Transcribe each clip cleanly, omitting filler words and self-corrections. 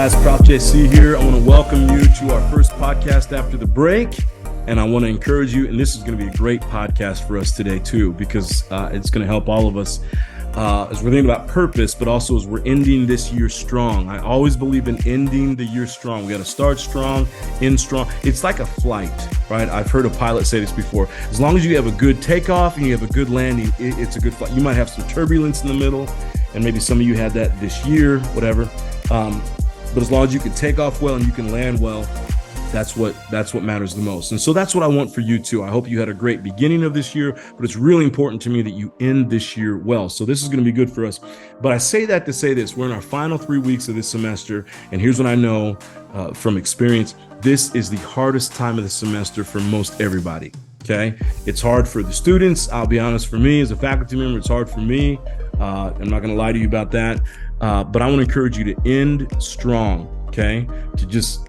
guys, Prof JC here. I want to welcome you to our first podcast after the break. And I want to encourage you, and this is going to be a great podcast for us today too, because it's going to help all of us as we're thinking about purpose, but also as we're ending this year strong. I always believe in ending the year strong. We got to start strong, end strong. It's like a flight, right? I've heard a pilot say this before. As long as you have a good takeoff and you have a good landing, it's a good flight. You might have some turbulence in the middle, and maybe some of you had that this year, whatever. But as long as you can take off well and you can land well, that's what matters the most. And so that's what I want for you too. I hope you had a great beginning of this year, but it's really important to me that you end this year well. So this is going to be good for us. But I say that to say this: we're in our final 3 weeks of this semester, and here's what I know from experience: this is the hardest time of the semester for most everybody. Okay, it's hard for the students. I'll be honest, for me as a faculty member, it's hard for me. I'm not going to lie to you about that. But I want to encourage you to end strong. Okay, to just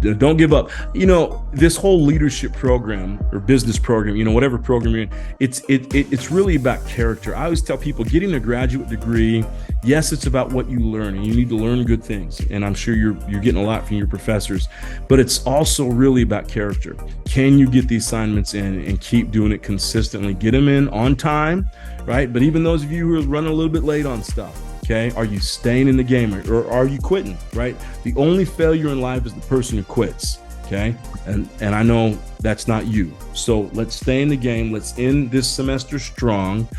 don't give up. You know, this whole leadership program or business program, you know, whatever program you're in, it's really about character. I always tell people, getting a graduate degree, yes, it's about what you learn, and you need to learn good things. And I'm sure you're getting a lot from your professors, but it's also really about character. Can you get the assignments in and keep doing it consistently? Get them in on time, right? But even those of you who are running a little bit late on stuff, okay, are you staying in the game, or are you quitting, right? The only failure in life is the person who quits, okay? And I know that's not you. So let's stay in the game. Let's end this semester strong,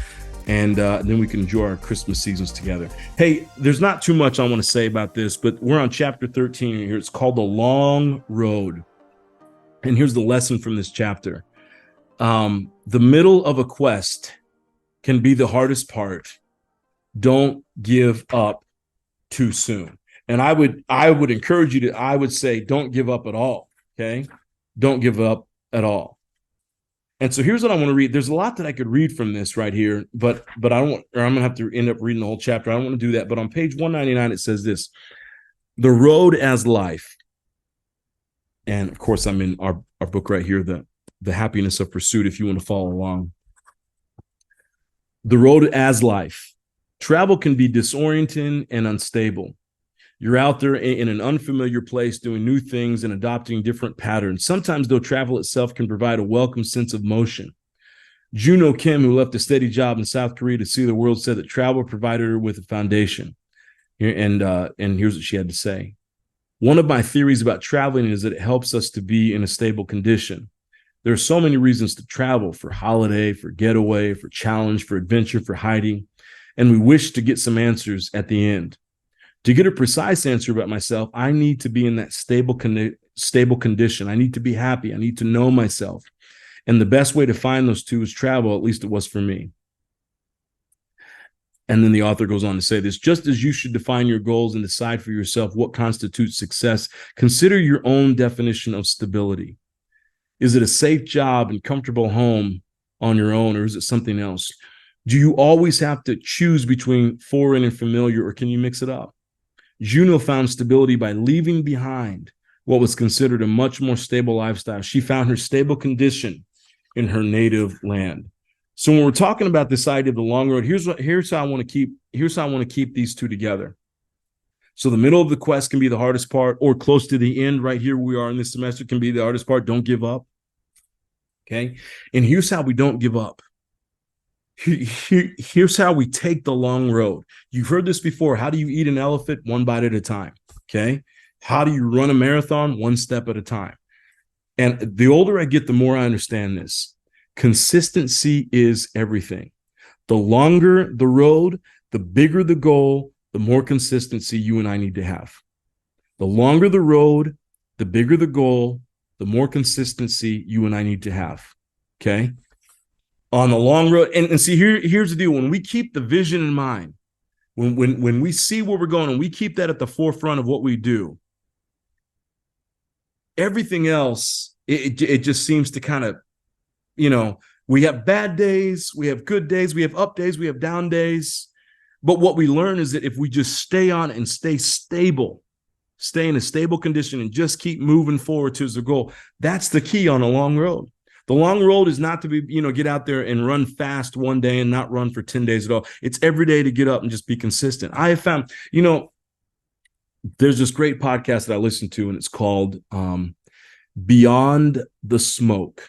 and then we can enjoy our Christmas seasons together. Hey, there's not too much I want to say about this, but we're on chapter 13 here. It's called The Long Road. And here's the lesson from this chapter. The middle of a quest can be the hardest part. Don't give up too soon. And I would encourage you to, I would say, don't give up at all. Okay. Don't give up at all. And so here's what I want to read. There's a lot that I could read from this right here, but I don't want, or I'm going to have to end up reading the whole chapter. I don't want to do that. But on page 199, it says this: the road as life. And of course, I'm in our book right here, the Happiness of Pursuit, if you want to follow along. The road as life. Travel can be disorienting and unstable. You're out there in an unfamiliar place doing new things and adopting different patterns. Sometimes, though, travel itself can provide a welcome sense of motion. Juno Kim, who left a steady job in South Korea to see the world, said that travel provided her with a foundation. And here's what she had to say. One of my theories about traveling is that it helps us to be in a stable condition. There are so many reasons to travel: for holiday, for getaway, for challenge, for adventure, for hiding. And we wish to get some answers at the end. To get a precise answer about myself, I need to be in that stable condition. I need to be happy. I need to know myself. And the best way to find those two is travel. At least it was for me. And then the author goes on to say this: just as you should define your goals and decide for yourself what constitutes success, consider your own definition of stability. Is it a safe job and comfortable home on your own, or is it something else? Do you always have to choose between foreign and familiar, or can you mix it up? Juno found stability by leaving behind what was considered a much more stable lifestyle. She found her stable condition in her native land. So when we're talking about this idea of the long road, here's how I want to keep these two together. So the middle of the quest can be the hardest part, or close to the end, right here we are in this semester, can be the hardest part. Don't give up. Okay. And here's how we don't give up. Here's how we take the long road. You've heard this before. How do you eat an elephant? One bite at a time. Okay. How do you run a marathon? One step at a time. And the older I get, the more I understand this. Consistency is everything. The longer the road, the bigger the goal, the more consistency you and I need to have. The longer the road, the bigger the goal, the more consistency you and I need to have. Okay. On the long road, and see, here's the deal. When we keep the vision in mind, when we see where we're going and we keep that at the forefront of what we do, everything else, it just seems to kind of, you know, we have bad days, we have good days, we have up days, we have down days. But what we learn is that if we just stay on and stay stable, stay in a stable condition and just keep moving forward towards the goal, that's the key on a long road. The long road is not to be, get out there and run fast one day and not run for 10 days at all. It's every day to get up and just be consistent. I have found, there's this great podcast that I listen to, and it's called Beyond the Smoke.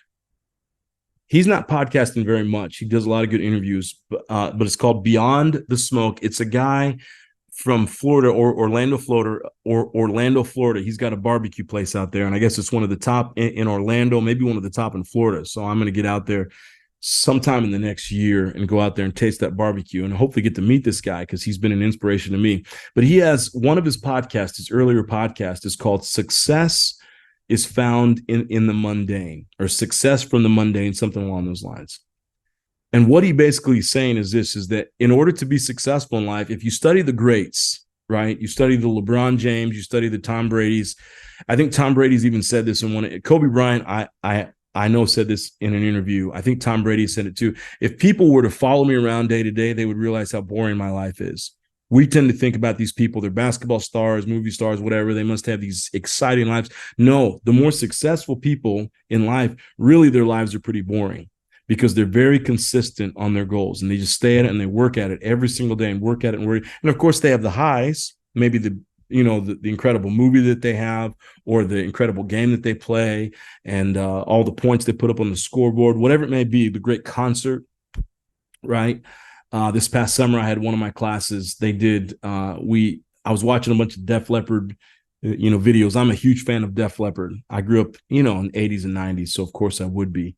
He's not podcasting very much. He does a lot of good interviews, but it's called Beyond the Smoke. It's a guy from Florida or Orlando, Florida. He's got a barbecue place out there, and I guess it's one of the top in Orlando, maybe one of the top in Florida. So I'm going to get out there sometime in the next year and go out there and taste that barbecue and hopefully get to meet this guy because he's been an inspiration to me. But he has one of his podcasts, his earlier podcast is called Success is Found in the Mundane, or Success from the Mundane, something along those lines. And what he basically is saying is this, is that in order to be successful in life, if you study the greats, right, you study the LeBron James, you study the Tom Brady's. I think Tom Brady's even said this in one. Kobe Bryant, I know, said this in an interview. I think Tom Brady said it too. If people were to follow me around day to day, they would realize how boring my life is. We tend to think about these people, they're basketball stars, movie stars, whatever. They must have these exciting lives. No, the more successful people in life, really their lives are pretty boring because they're very consistent on their goals and they just stay at it and they work at it every single day and work at it and work. And of course they have the highs, maybe the incredible movie that they have or the incredible game that they play and all the points they put up on the scoreboard, whatever it may be, the great concert, right? This past summer, I had one of my classes. They did. I was watching a bunch of Def Leppard, videos. I'm a huge fan of Def Leppard. I grew up, in the 80s and 90s, so of course I would be.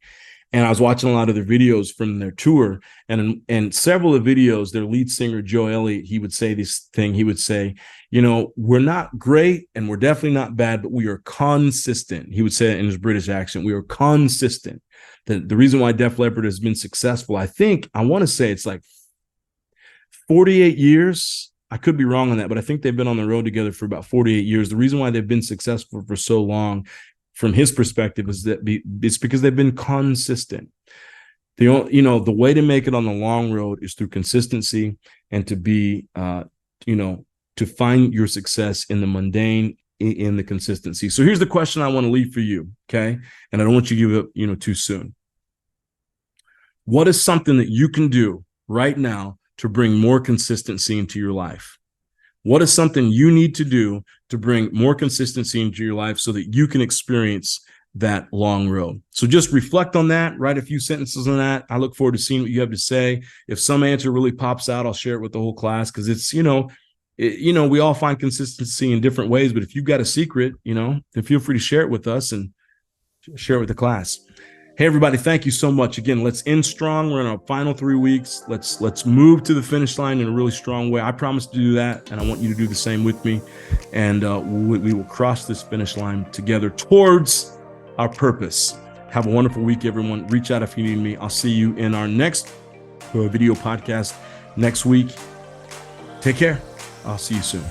And I was watching a lot of their videos from their tour, and several of the videos, their lead singer Joe Elliott, he would say this thing. He would say, we're not great and we're definitely not bad, but we are consistent. He would say it in his British accent. We are consistent. The reason why Def Leppard has been successful, I want to say it's like 48 years. I could be wrong on that, but I think they've been on the road together for about 48 years. The reason why they've been successful for so long, from his perspective, is that it's because they've been consistent. The way to make it on the long road is through consistency and to be, to find your success in the mundane, in the consistency. So here's the question I want to leave for you, okay? And I don't want you to give up, too soon. What is something that you can do right now to bring more consistency into your life? What is something you need to do to bring more consistency into your life so that you can experience that long road? So just reflect on that, write a few sentences on that. I look forward to seeing what you have to say. If some answer really pops out, I'll share it with the whole class because it's, we all find consistency in different ways, but if you've got a secret, then feel free to share it with us and share it with the class. Hey, everybody, thank you so much. Again, let's end strong. We're in our final 3 weeks. Let's move to the finish line in a really strong way. I promise to do that, and I want you to do the same with me. And we will cross this finish line together towards our purpose. Have a wonderful week, everyone. Reach out if you need me. I'll see you in our next video podcast next week. Take care. I'll see you soon.